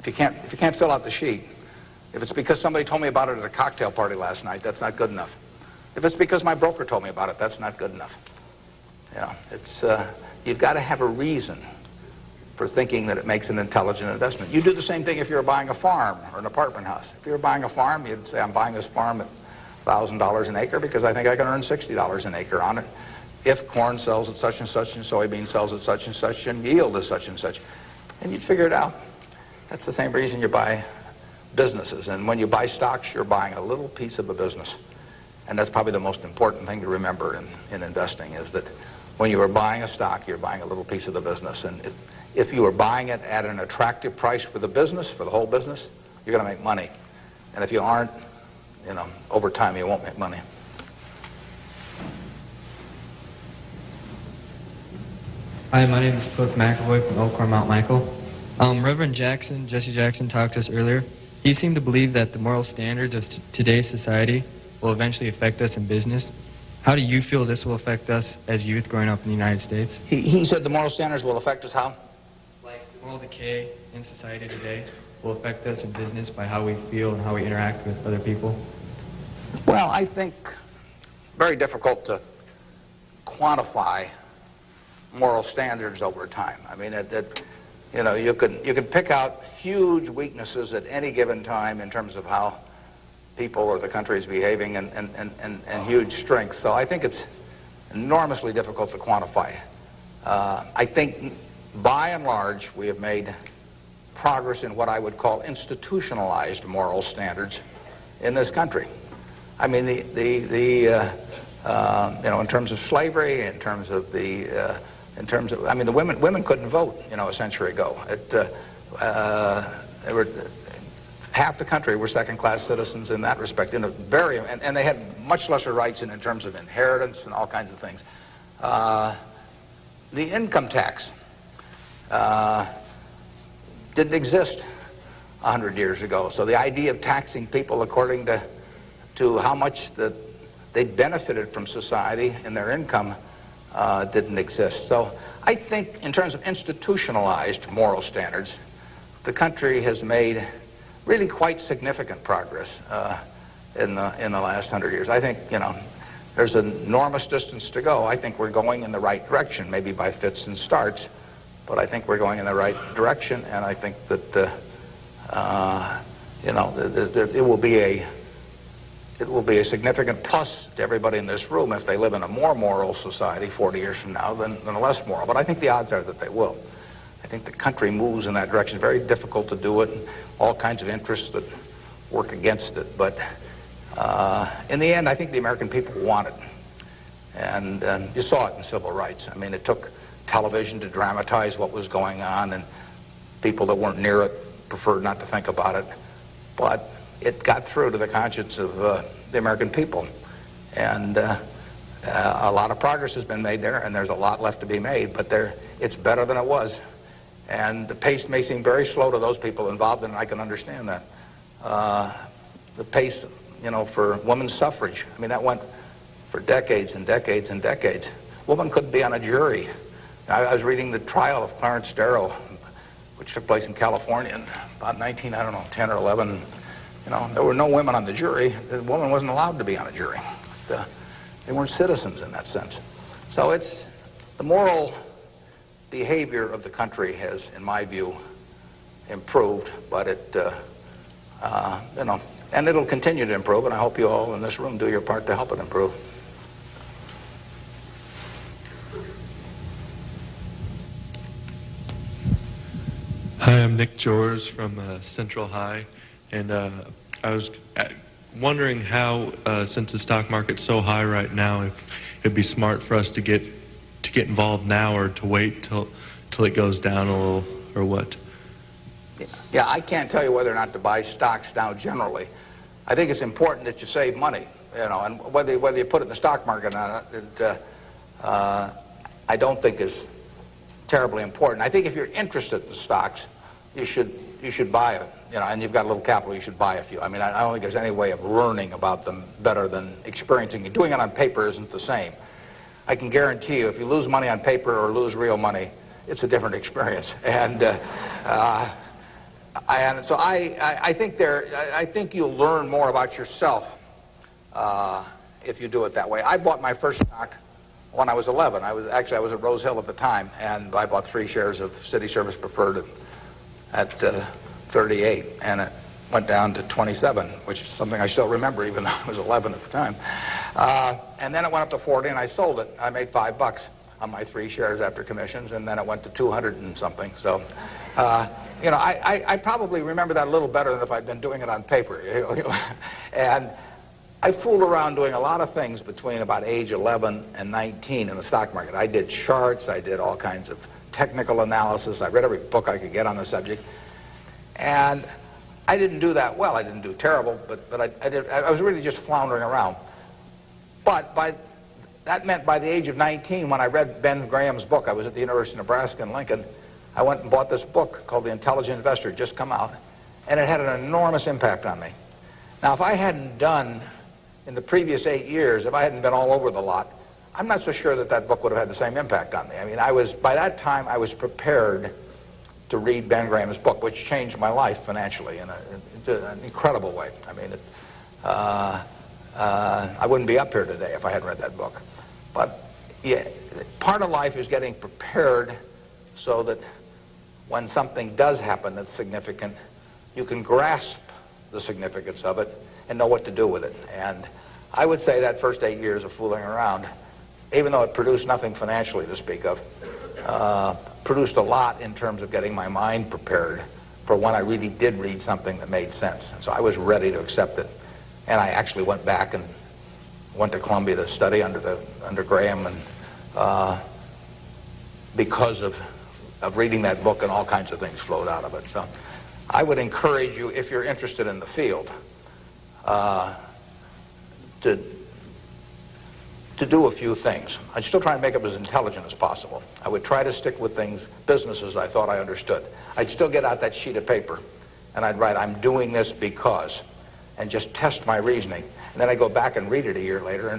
If you can't fill out the sheet, if it's because somebody told me about it at a cocktail party last night, that's not good enough. If it's because my broker told me about it, that's not good enough. You know, it's you've got to have a reason for thinking that it makes an intelligent investment. You do the same thing if you're buying a farm or an apartment house. If you're buying a farm, you'd say, I'm buying this farm at $1,000 an acre because I think I can earn $60 an acre on it if corn sells at such and such and soybean sells at such and yield is such and such. And you'd figure it out. That's the same reason you buy businesses. And when you buy stocks, you're buying a little piece of a business. And that's probably the most important thing to remember in investing is that when you are buying a stock, you're buying a little piece of the business. And if you are buying it at an attractive price for the business, for the whole business, you're going to make money. And if you aren't, you know, over time you won't make money. Hi, my name is Cliff McAvoy from Elkhorn, Mount Michael. Reverend Jesse Jackson, talked to us earlier. He seemed to believe that the moral standards of today's society will eventually affect us in business. How do you feel this will affect us as youth growing up in the United States? He said the moral standards will affect us how? Like moral decay, in society today will affect us in business by how we feel and how we interact with other people? Well, I think very difficult to quantify moral standards over time. I mean, you know, you can pick out huge weaknesses at any given time in terms of how people or the country is behaving, and huge strengths. So I think it's enormously difficult to quantify. I think, by and large, we have made progress in what I would call institutionalized moral standards in this country. I mean, you know, in terms of slavery, in terms of I mean, the women couldn't vote, you know, a century ago. Half the country were second-class citizens in that respect, and they had much lesser rights in terms of inheritance and all kinds of things. The income tax didn't exist 100 years ago, so the idea of taxing people according to how much they benefited from society and their income didn't exist. So I think in terms of institutionalized moral standards, the country has made really quite significant progress in the last 100 years. I think, you know, there's an enormous distance to go. I think we're going in the right direction, maybe by fits and starts, but I think we're going in the right direction, and I think that you know, it will be a significant plus to everybody in this room if they live in a more moral society 40 years from now than a less moral. But I think the odds are that they will. I think the country moves in that direction. It's very difficult to do it, and all kinds of interests that work against it. But in the end, I think the American people want it. And you saw it in civil rights. I mean, it took television to dramatize what was going on, and people that weren't near it preferred not to think about it. But it got through to the conscience of the American people. And a lot of progress has been made there, and there's a lot left to be made, but it's better than it was. And the pace may seem very slow to those people involved, and I can understand that. The pace, you know, for women's suffrage, I mean, that went for decades and decades and decades. Women couldn't be on a jury. I was reading the trial of Clarence Darrow, which took place in California in about 10 or 11. You know, there were no women on the jury. The woman wasn't allowed to be on a jury. They weren't citizens in that sense. So it's the moral behavior of the country has, in my view, improved, but you know, and it'll continue to improve, and I hope you all in this room do your part to help it improve. Hi, I'm Nick Jors from Central High, and I was wondering how, since the stock market's so high right now, if it'd be smart for us to get involved now, or to wait till it goes down a little, or what? Yeah, I can't tell you whether or not to buy stocks now generally. I think it's important that you save money, you know, and whether you put it in the stock market or not, I don't think is terribly important. I think if you're interested in stocks, you should buy it, you know, and you've got a little capital, you should buy a few. I mean, I don't think there's any way of learning about them better than experiencing it. Doing it on paper isn't the same. I can guarantee you, if you lose money on paper or lose real money, it's a different experience. And so I think you'll learn more about yourself if you do it that way. I bought my first stock when I was 11. I was at Rose Hill at the time, and I bought 3 shares of City Service Preferred at 38, and it went down to 27, which is something I still remember, even though I was 11 at the time. And then it went up to 40, and I sold it. I made $5 on my 3 shares after commissions, and then it went to 200 and something. So, you know, I probably remember that a little better than if I'd been doing it on paper. You know? And I fooled around doing a lot of things between about age 11 and 19 in the stock market. I did charts, I did all kinds of technical analysis, I read every book I could get on the subject, and I didn't do that well. I didn't do terrible, but I was really just floundering around. But that meant by the age of 19, when I read Ben Graham's book, I was at the University of Nebraska in Lincoln, I went and bought this book called The Intelligent Investor, just come out, and it had an enormous impact on me. Now, if I hadn't done, in the previous 8 years, if I hadn't been all over the lot, I'm not so sure that book would have had the same impact on me. I mean, by that time, I was prepared to read Ben Graham's book, which changed my life financially in an incredible way. I mean, I wouldn't be up here today if I hadn't read that book. But yeah, part of life is getting prepared so that when something does happen that's significant, you can grasp the significance of it and know what to do with it. And I would say that first 8 years of fooling around, even though it produced nothing financially to speak of, produced a lot in terms of getting my mind prepared for when I really did read something that made sense. And so I was ready to accept it. And I actually went back and went to Columbia to study under Graham, and because of reading that book, and all kinds of things flowed out of it. So I would encourage you, if you're interested in the field, to do a few things. I'd still try and make it as intelligent as possible. I would try to stick with businesses I thought I understood. I'd still get out that sheet of paper and I'd write, I'm doing this because, and just test my reasoning. And then I'd go back and read it a year later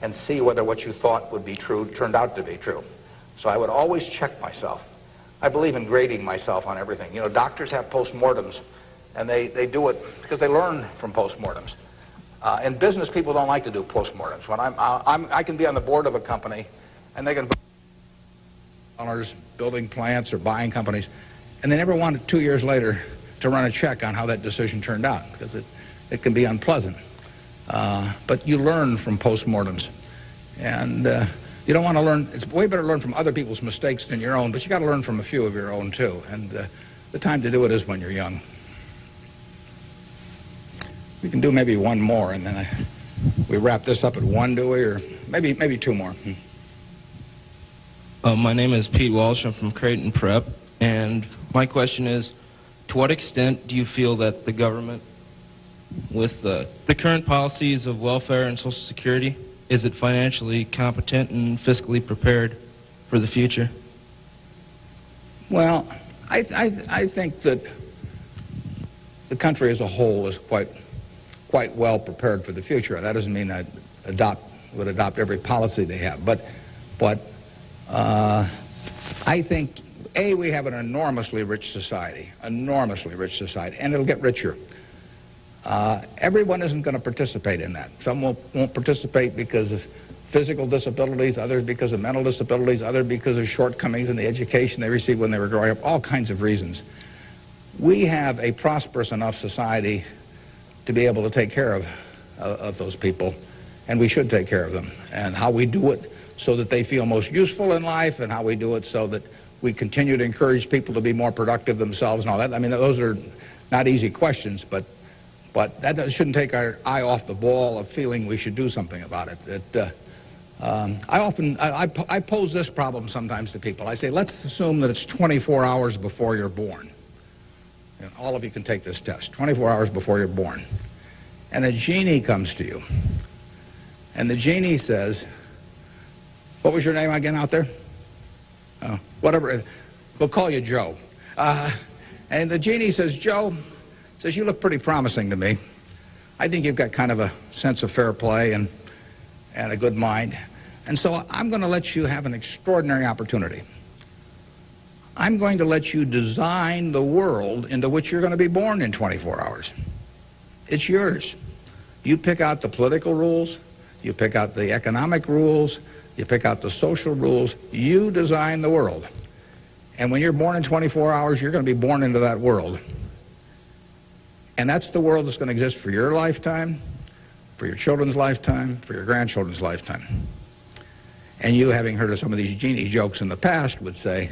and see whether what you thought would be true turned out to be true. So I would always check myself. I believe in grading myself on everything. You know, doctors have postmortems, and they do it because they learn from postmortems. In business, people don't like to do postmortems. When I can be on the board of a company, and they can building plants or buying companies, and they never wanted 2 years later to run a check on how that decision turned out, because it can be unpleasant. But you learn from postmortems, and you don't want to learn. It's way better to learn from other people's mistakes than your own, but you got to learn from a few of your own too. And the time to do it is when you're young. We can do maybe one more, and then we wrap this up at one, do we? Or maybe two more. My name is Pete Walsh. I'm from Creighton Prep, and my question is, to what extent do you feel that the government, with the current policies of welfare and Social Security, is it financially competent and fiscally prepared for the future? Well, I think that the country as a whole is quite well prepared for the future. That doesn't mean I would adopt every policy they have, but I think we have an enormously rich society, and it'll get richer. Everyone isn't going to participate in that. Some won't participate because of physical disabilities, others because of mental disabilities, others because of shortcomings in the education they received when they were growing up, all kinds of reasons. We have a prosperous enough society to be able to take care of those people, and we should take care of them. And how we do it so that they feel most useful in life, and how we do it so that we continue to encourage people to be more productive themselves and all that. I mean, those are not easy questions, but that shouldn't take our eye off the ball of feeling we should do something about it. I pose this problem sometimes to people. I say, let's assume that it's 24 hours before you're born. And all of you can take this test, 24 hours before you're born. And a genie comes to you. And the genie says, what was your name again out there? Whatever. We'll call you Joe. And the genie says, Joe, you look pretty promising to me. I think you've got kind of a sense of fair play and a good mind. And so I'm going to let you have an extraordinary opportunity. I'm going to let you design the world into which you're going to be born in 24 hours. It's yours. You pick out the political rules, you pick out the economic rules, you pick out the social rules, you design the world. And when you're born in 24 hours, you're going to be born into that world. And that's the world that's going to exist for your lifetime, for your children's lifetime, for your grandchildren's lifetime. And you, having heard of some of these genie jokes in the past, would say,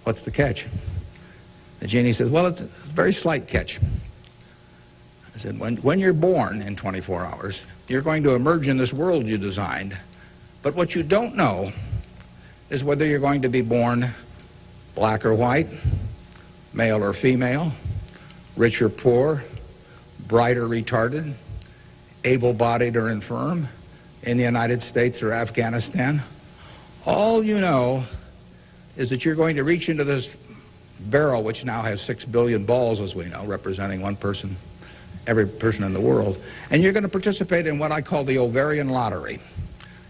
what's the catch? The genie says, well, it's a very slight catch. I said, when you're born in 24 hours, you're going to emerge in this world you designed. But what you don't know is whether you're going to be born black or white, male or female, rich or poor, bright or retarded, able-bodied or infirm, in the United States or Afghanistan. All you know is that you're going to reach into this barrel, which now has 6 billion balls, as we know, representing one person, every person in the world, and you're going to participate in what I call the ovarian lottery.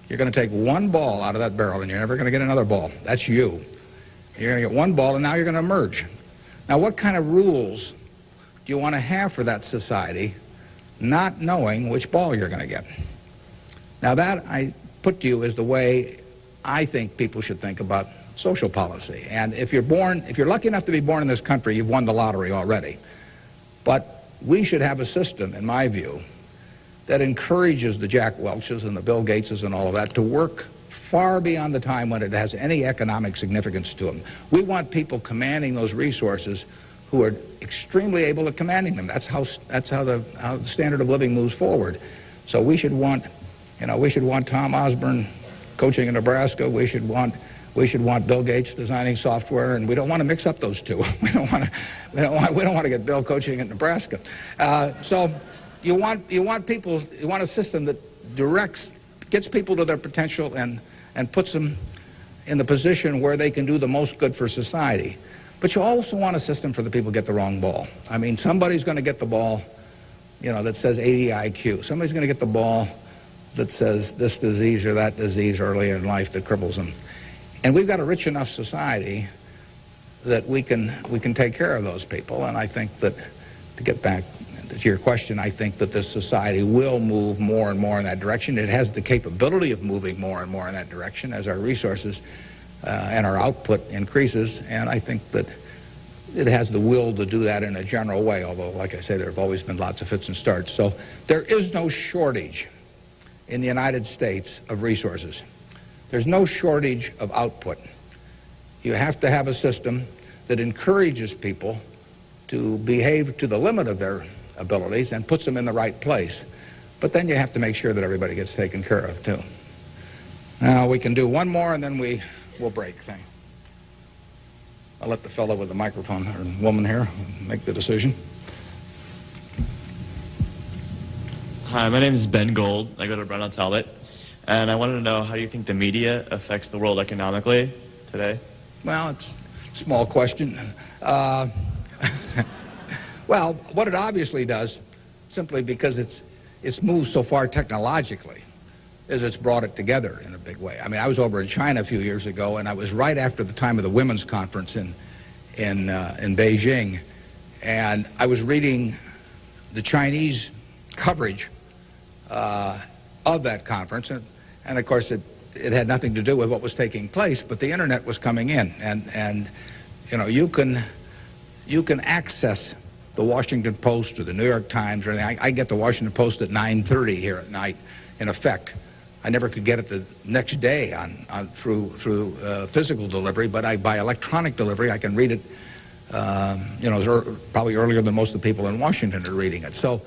You're going to take one ball out of that barrel, and you're never going to get another ball. That's you. You're going to get one ball, and now you're going to emerge. Now, what kind of rules do you want to have for that society, not knowing which ball you're going to get? Now, that I put to you is the way I think people should think about social policy. And if you're lucky enough to be born in this country, you've won the lottery already. But we should have a system, in my view, that encourages the Jack Welches and the Bill Gateses and all of that to work far beyond the time when it has any economic significance to them. We want people commanding those resources who are extremely able at commanding them. That's how the standard of living moves forward. So we should want, Tom Osborne coaching in Nebraska. We should want Bill Gates designing software, and we don't want to mix up those two. We don't want to get Bill coaching in Nebraska. So you want a system that gets people to their potential and puts them in the position where they can do the most good for society. But you also want a system for the people who get the wrong ball. I mean, somebody's going to get the ball, that says 80 IQ. Somebody's going to get the ball that says this disease or that disease early in life that cripples them. And we've got a rich enough society that we can take care of those people. And I think that, to get back to your question, I think that this society will move more and more in that direction. It has the capability of moving more and more in that direction as our resources and our output increases. And I think that it has the will to do that in a general way, although, like I say, there have always been lots of fits and starts. So there is no shortage in the United States of resources. There's no shortage of output. You have to have a system that encourages people to behave to the limit of their abilities and puts them in the right place. But then you have to make sure that everybody gets taken care of, too. Now, we can do one more, and then we'll break. I'll let the fellow with the microphone, or woman here, make the decision. Hi, my name is Ben Gold. I go to Brown Talbot. And I wanted to know, how do you think the media affects the world economically today? Well, it's a small question. Well, what it obviously does, simply because it's moved so far technologically, is it's brought it together in a big way. I mean, I was over in China a few years ago, and I was right after the time of the women's conference in Beijing, and I was reading the Chinese coverage of that conference, and of course it had nothing to do with what was taking place, but the internet was coming in, and you can access the Washington Post or the New York Times or anything. I get the Washington Post at 9:30 here at night. In effect, I never could get it the next day through physical delivery, but by electronic delivery I can read it. Probably earlier than most of the people in Washington are reading it. So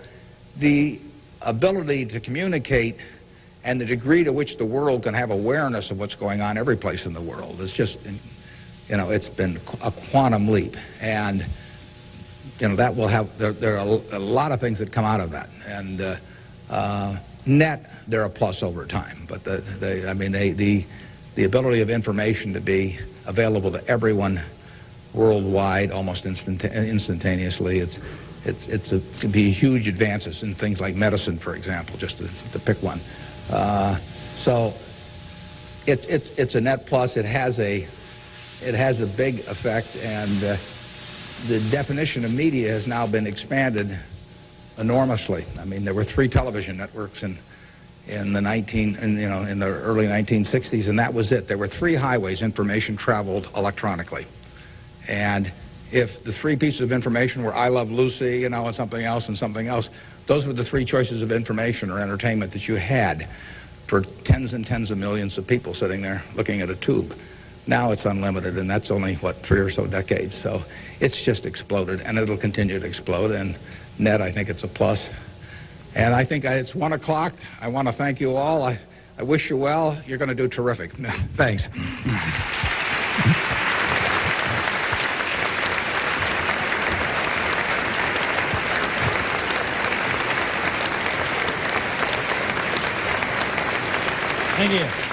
the ability to communicate and the degree to which the world can have awareness of what's going on every place in the world is just, it's been a quantum leap. And, that will have, there are a lot of things that come out of that. And net, they're a plus over time. But the ability of information to be available to everyone worldwide almost instantaneously, it can be huge advances in things like medicine, for example, just to pick one. So it's a net plus. It has a big effect, and the definition of media has now been expanded enormously. I mean, there were 3 television networks in the early 1960s, and that was it. There were 3 highways information traveled electronically, and if the 3 pieces of information were I Love Lucy, and something else and something else, those were the 3 choices of information or entertainment that you had for tens and tens of millions of people sitting there looking at a tube. Now it's unlimited, and that's only, 3 or so decades. So it's just exploded, and it'll continue to explode. And net, I think it's a plus. And I think it's 1 o'clock. I want to thank you all. I wish you well. You're going to do terrific. Thanks. Thank you.